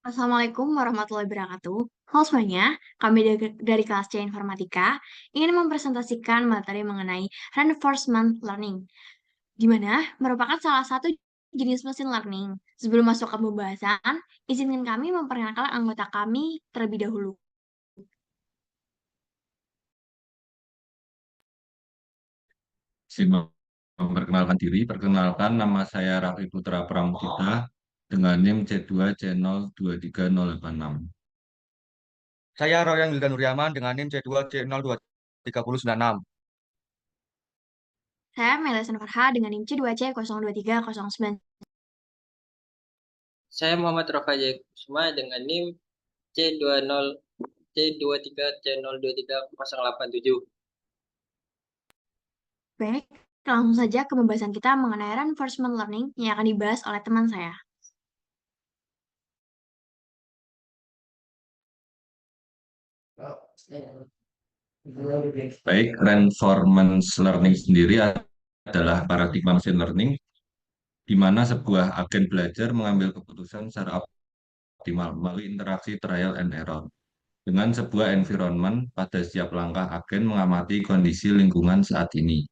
Assalamualaikum warahmatullahi wabarakatuh. Halo semuanya, kami dari kelas C Informatika ingin mempresentasikan materi mengenai reinforcement learning, di mana merupakan salah satu jenis mesin learning. Sebelum masuk ke pembahasan, izinkan kami memperkenalkan anggota kami terlebih dahulu. Izin memperkenalkan diri, perkenalkan nama saya Raffi Putra Pramudita dengan NIM C2C02308. Saya Royan Wildan Nuryaman dengan NIM C2C023096. Saya Melesan Farha dengan NIM C2C02309. Saya Muhammad Rafa Kusuma dengan NIM C20 C23C0230877. Baik, langsung saja ke pembahasan kita mengenai reinforcement learning yang akan dibahas oleh teman saya. Baik, reinforcement learning sendiri adalah paradigma machine learning di mana sebuah agen belajar mengambil keputusan secara optimal melalui interaksi trial and error. Dengan sebuah environment, pada setiap langkah agen mengamati kondisi lingkungan saat ini.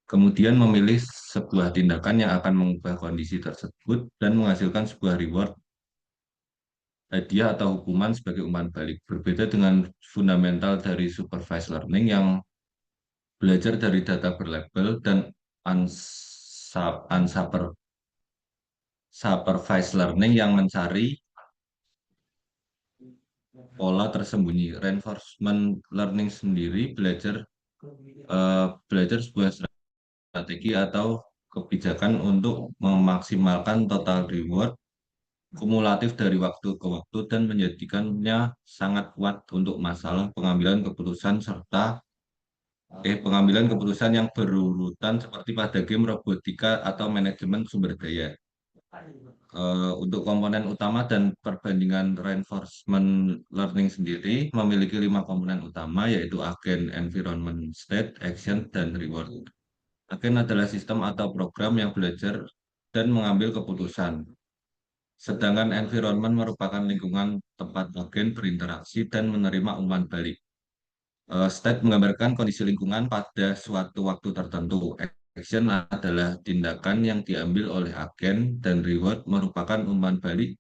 Kemudian memilih sebuah tindakan yang akan mengubah kondisi tersebut dan menghasilkan sebuah reward, hadiah atau hukuman sebagai umpan balik. Berbeda dengan fundamental dari supervised learning yang belajar dari data berlabel dan unsupervised learning yang mencari pola tersembunyi. Reinforcement learning sendiri belajar sebuah strategi atau kebijakan untuk memaksimalkan total reward kumulatif dari waktu ke waktu dan menjadikannya sangat kuat untuk masalah pengambilan keputusan yang berurutan seperti pada game robotika atau manajemen sumber daya. Untuk komponen utama dan perbandingan reinforcement learning sendiri memiliki 5 komponen utama, yaitu agen, environment, state, action, dan reward. Agen adalah sistem atau program yang belajar dan mengambil keputusan. Sedangkan environment merupakan lingkungan tempat agen berinteraksi dan menerima umpan balik. State menggambarkan kondisi lingkungan pada suatu waktu tertentu. Action adalah tindakan yang diambil oleh agen dan reward merupakan umpan balik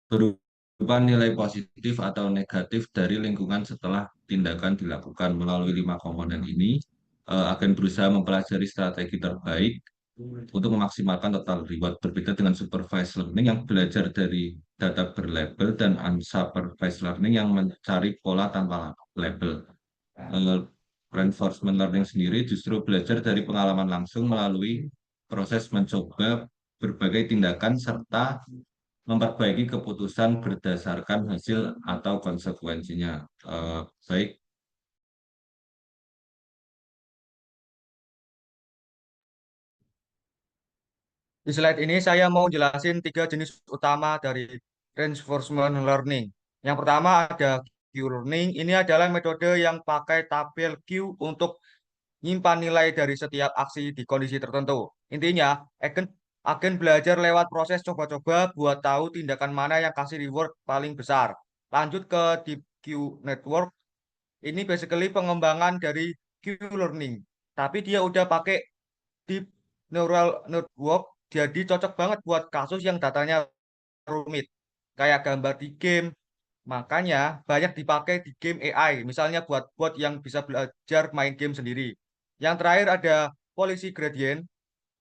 berupa nilai positif atau negatif dari lingkungan setelah tindakan dilakukan. Melalui 5 komponen ini, agen berusaha mempelajari strategi terbaik untuk memaksimalkan total reward. Berbeda dengan supervised learning yang belajar dari data berlabel dan unsupervised learning yang mencari pola tanpa label. Reinforcement learning sendiri justru belajar dari pengalaman langsung melalui proses mencoba berbagai tindakan serta memperbaiki keputusan berdasarkan hasil atau konsekuensinya. Baik, Di slide ini saya mau jelasin 3 jenis utama dari reinforcement learning. Yang pertama ada Q-learning. Ini adalah metode yang pakai tabel Q untuk nyimpan nilai dari setiap aksi di kondisi tertentu. Intinya, agen belajar lewat proses coba-coba buat tahu tindakan mana yang kasih reward paling besar. Lanjut ke Deep Q Network. Ini basically pengembangan dari Q-learning. Tapi dia udah pakai deep neural network, jadi cocok banget buat kasus yang datanya rumit, kayak gambar di game. Makanya banyak dipakai di game AI, misalnya buat bot yang bisa belajar main game sendiri. Yang terakhir ada policy gradient.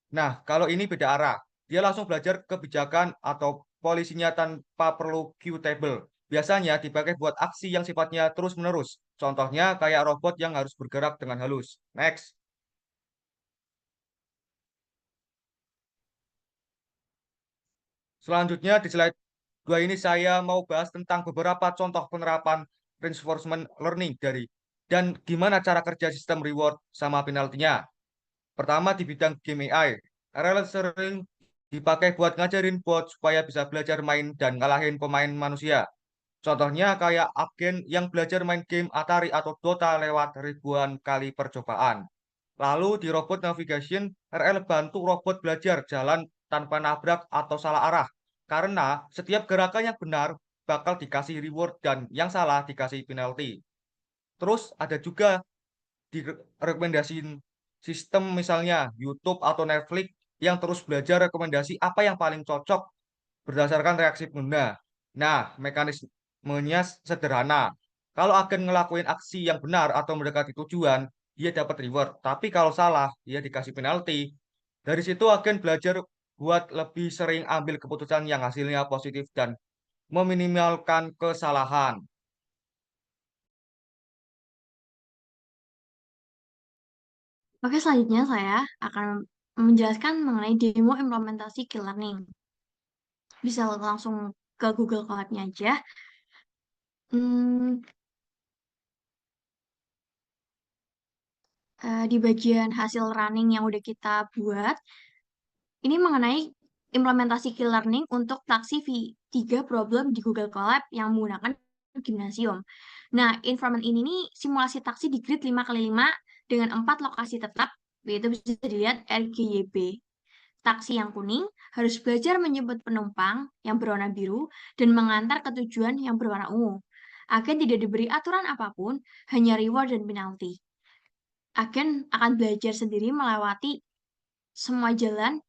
Nah, kalau ini beda arah. Dia langsung belajar kebijakan atau polisinya tanpa perlu Q-table. Biasanya dipakai buat aksi yang sifatnya terus-menerus. Contohnya kayak robot yang harus bergerak dengan halus. Next. Selanjutnya di slide 2 ini saya mau bahas tentang beberapa contoh penerapan reinforcement learning dan gimana cara kerja sistem reward sama penaltinya. Pertama di bidang game AI, RL sering dipakai buat ngajarin bot supaya bisa belajar main dan ngalahin pemain manusia. Contohnya kayak agen yang belajar main game Atari atau Dota lewat ribuan kali percobaan. Lalu di robot navigation, RL bantu robot belajar jalan tanpa nabrak atau salah arah. Karena setiap gerakan yang benar bakal dikasih reward dan yang salah dikasih penalti. Terus ada juga direkomendasiin sistem misalnya YouTube atau Netflix yang terus belajar rekomendasi apa yang paling cocok berdasarkan reaksi pengguna. Nah, mekanismenya sederhana. Kalau agen ngelakuin aksi yang benar atau mendekati tujuan, dia dapat reward. Tapi kalau salah, dia dikasih penalti. Dari situ agen belajar buat lebih sering ambil keputusan yang hasilnya positif dan meminimalkan kesalahan. Oke, selanjutnya saya akan menjelaskan mengenai demo implementasi Skill Learning. Bisa langsung ke Google Cloud-nya aja. Hmm, di bagian hasil running yang udah kita buat, ini mengenai implementasi Skill Learning untuk taksi V3 problem di Google Colab yang menggunakan Gymnasium. Nah, informant ini nih simulasi taksi di grid 5x5 dengan 4 lokasi tetap, yaitu bisa dilihat RGYB. Taksi yang kuning harus belajar menjemput penumpang yang berwarna biru dan mengantar ke tujuan yang berwarna ungu. Agen tidak diberi aturan apapun, hanya reward dan penalti. Agen akan belajar sendiri melewati semua jalan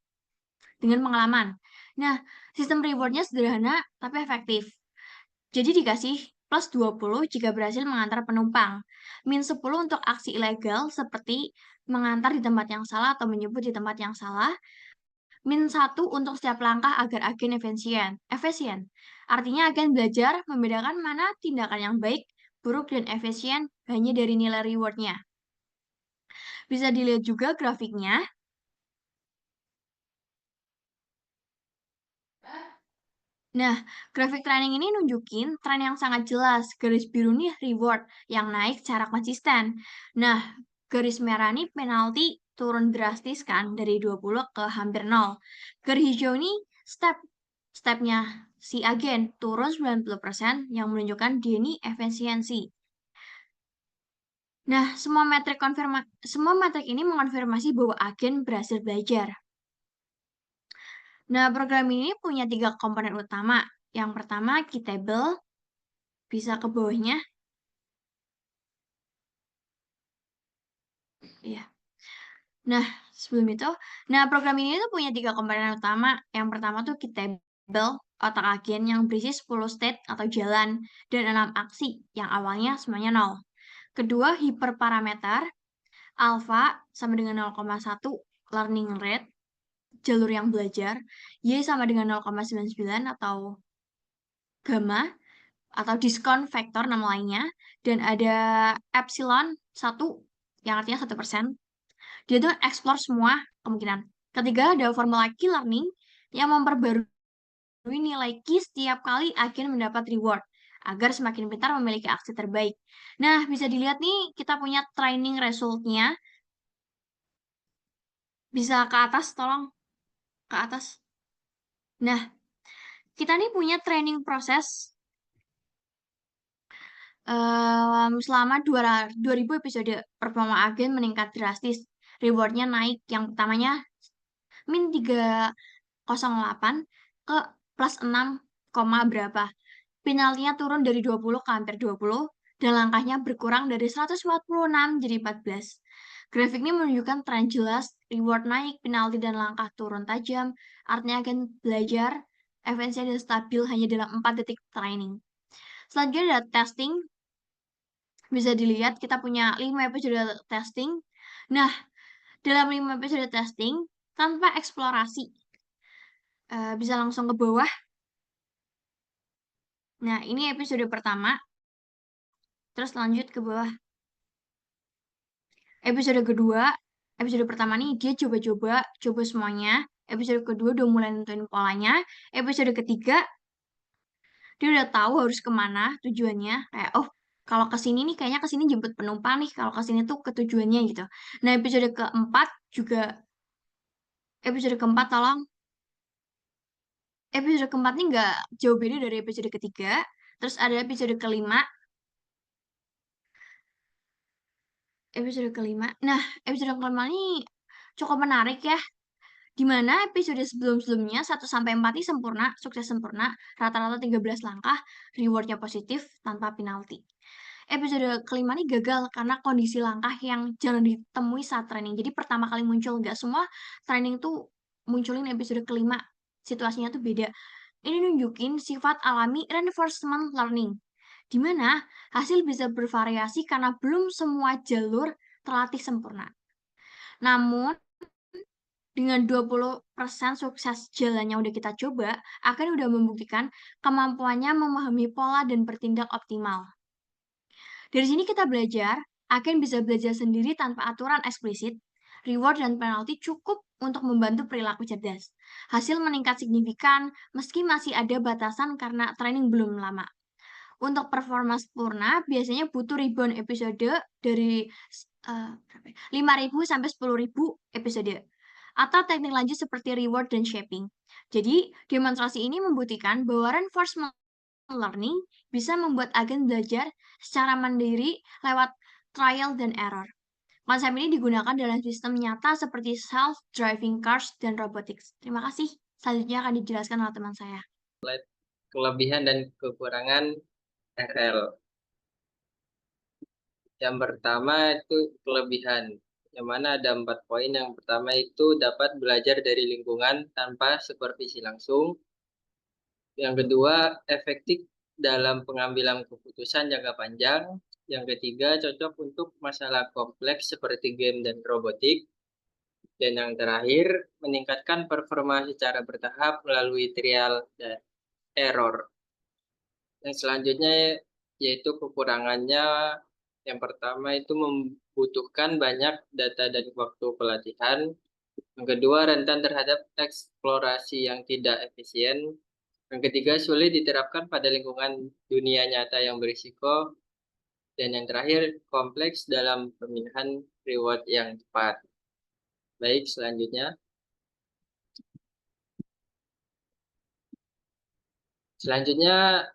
dengan pengalaman. Nah, sistem rewardnya sederhana tapi efektif. Jadi dikasih plus 20 jika berhasil mengantar penumpang. Min 10 untuk aksi ilegal seperti mengantar di tempat yang salah atau menjemput di tempat yang salah. Min 1 untuk setiap langkah agar agen efisien. Artinya agen belajar membedakan mana tindakan yang baik, buruk, dan efisien hanya dari nilai rewardnya. Bisa dilihat juga grafiknya. Nah, grafik training ini nunjukin tren yang sangat jelas. Garis biru nih reward yang naik secara konsisten. Nah, garis merah nih penalti turun drastis kan dari 20 ke hampir 0. Garis hijau ini stepnya si agen turun 90% yang menunjukkan dia ini efisiensi. Nah, semua metrik ini mengonfirmasi bahwa agen berhasil belajar. Nah, program ini punya 3 komponen utama. Yang pertama, Keytable. Bisa ke bawahnya. Iya. Nah, sebelum itu, program ini tuh punya 3 komponen utama. Yang pertama tuh Keytable, otak agen yang berisi 10 state atau jalan, dan 6 aksi yang awalnya semuanya 0. Kedua, hiperparameter, alpha sama dengan 0,1 learning rate, jalur yang belajar, Y sama dengan 0,99 atau gamma, atau diskon vektor nama lainnya, dan ada epsilon 1 yang artinya 1%. Dia tuh explore semua kemungkinan. Ketiga, ada formula key learning yang memperbarui nilai key setiap kali agen mendapat reward agar semakin pintar memiliki aksi terbaik. Nah, bisa dilihat nih kita punya training resultnya. Bisa ke atas, tolong. Ke atas. Nah, kita nih punya training proses selama 2000 episode. Performa agen meningkat drastis. Rewardnya naik. Yang pertamanya min 308 ke plus 6, berapa. Penaltinya turun dari 20 ke hampir 20 dan langkahnya berkurang dari 146 jadi 14. Grafik ini menunjukkan tren jelas, reward naik, penalti dan langkah turun tajam. Artinya akan belajar efisien dan stabil hanya dalam 4 detik training. Selanjutnya ada testing. Bisa dilihat kita punya 5 episode testing. Nah, dalam 5 episode testing tanpa eksplorasi. Bisa langsung ke bawah. Nah, ini episode pertama. Terus lanjut ke bawah. Episode kedua, episode pertama nih dia coba semuanya. Episode kedua udah mulai nentuin polanya. Episode ketiga, dia udah tahu harus kemana tujuannya. Kayak, oh, kalau ke sini nih kayaknya ke sini jemput penumpang nih. Kalau ke sini tuh ke tujuannya gitu. Nah, episode keempat juga, episode keempat tolong. Episode keempat nih nggak jauh beda dari episode ketiga. Terus ada episode kelima. Episode kelima. Nah, episode kelima ini cukup menarik ya. Di mana episode sebelum-sebelumnya 1-4 ini sempurna, sukses sempurna, rata-rata 13 langkah, rewardnya positif tanpa penalti. Episode kelima ini gagal karena kondisi langkah yang jarang ditemui saat training. Jadi pertama kali muncul, nggak semua training tuh munculin episode kelima. Situasinya tuh beda. Ini nunjukin sifat alami reinforcement learning, di mana hasil bisa bervariasi karena belum semua jalur terlatih sempurna. Namun, dengan 20% sukses jalannya udah kita coba, akan udah membuktikan kemampuannya memahami pola dan bertindak optimal. Dari sini kita belajar, Aken bisa belajar sendiri tanpa aturan eksplisit, reward dan penalti cukup untuk membantu perilaku cerdas. Hasil meningkat signifikan meski masih ada batasan karena training belum lama. Untuk performa sempurna, biasanya butuh ribuan episode dari 5.000 sampai 10.000 episode. Atau teknik lanjut seperti reward dan shaping. Jadi, demonstrasi ini membuktikan bahwa reinforcement learning bisa membuat agen belajar secara mandiri lewat trial dan error. Konsep ini digunakan dalam sistem nyata seperti self-driving cars dan robotics. Terima kasih. Selanjutnya akan dijelaskan oleh teman saya. Kelebihan dan kekurangan RL. Yang pertama itu kelebihan, yang mana ada 4 poin. Yang pertama itu dapat belajar dari lingkungan tanpa supervisi langsung. Yang kedua, efektif dalam pengambilan keputusan jangka panjang. Yang ketiga, cocok untuk masalah kompleks seperti game dan robotik. Dan yang terakhir, meningkatkan performa secara bertahap melalui trial dan error. Yang selanjutnya yaitu kekurangannya. Yang pertama itu membutuhkan banyak data dan waktu pelatihan. Yang kedua, rentan terhadap eksplorasi yang tidak efisien. Yang ketiga, sulit diterapkan pada lingkungan dunia nyata yang berisiko. Dan yang terakhir, kompleks dalam pemilihan reward yang tepat. Baik, selanjutnya. Selanjutnya,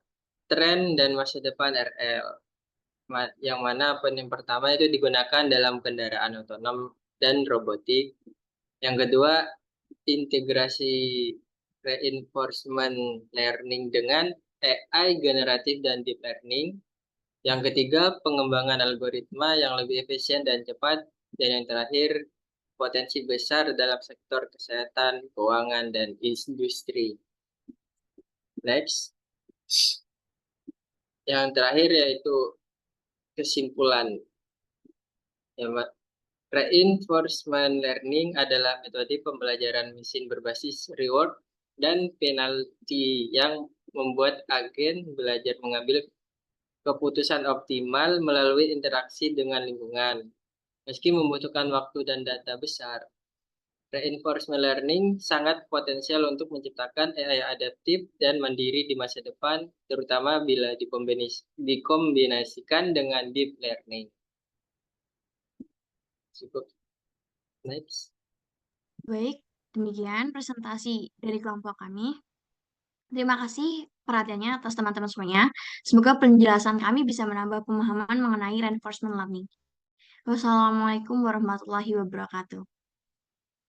tren dan masa depan RL. Yang mana poin yang pertama itu digunakan dalam kendaraan otonom dan robotik. Yang kedua, integrasi reinforcement learning dengan AI generatif dan deep learning. Yang ketiga, pengembangan algoritma yang lebih efisien dan cepat. Dan yang terakhir, potensi besar dalam sektor kesehatan, keuangan, dan industri. Next. Yang terakhir yaitu kesimpulan. Reinforcement learning adalah metode pembelajaran mesin berbasis reward dan penalti yang membuat agen belajar mengambil keputusan optimal melalui interaksi dengan lingkungan. Meski membutuhkan waktu dan data besar, reinforcement learning sangat potensial untuk menciptakan AI adaptif dan mandiri di masa depan, terutama bila dikombinasikan dengan deep learning. Cukup. Next. Baik, demikian presentasi dari kelompok kami. Terima kasih perhatiannya atas teman-teman semuanya. Semoga penjelasan kami bisa menambah pemahaman mengenai reinforcement learning. Wassalamualaikum warahmatullahi wabarakatuh.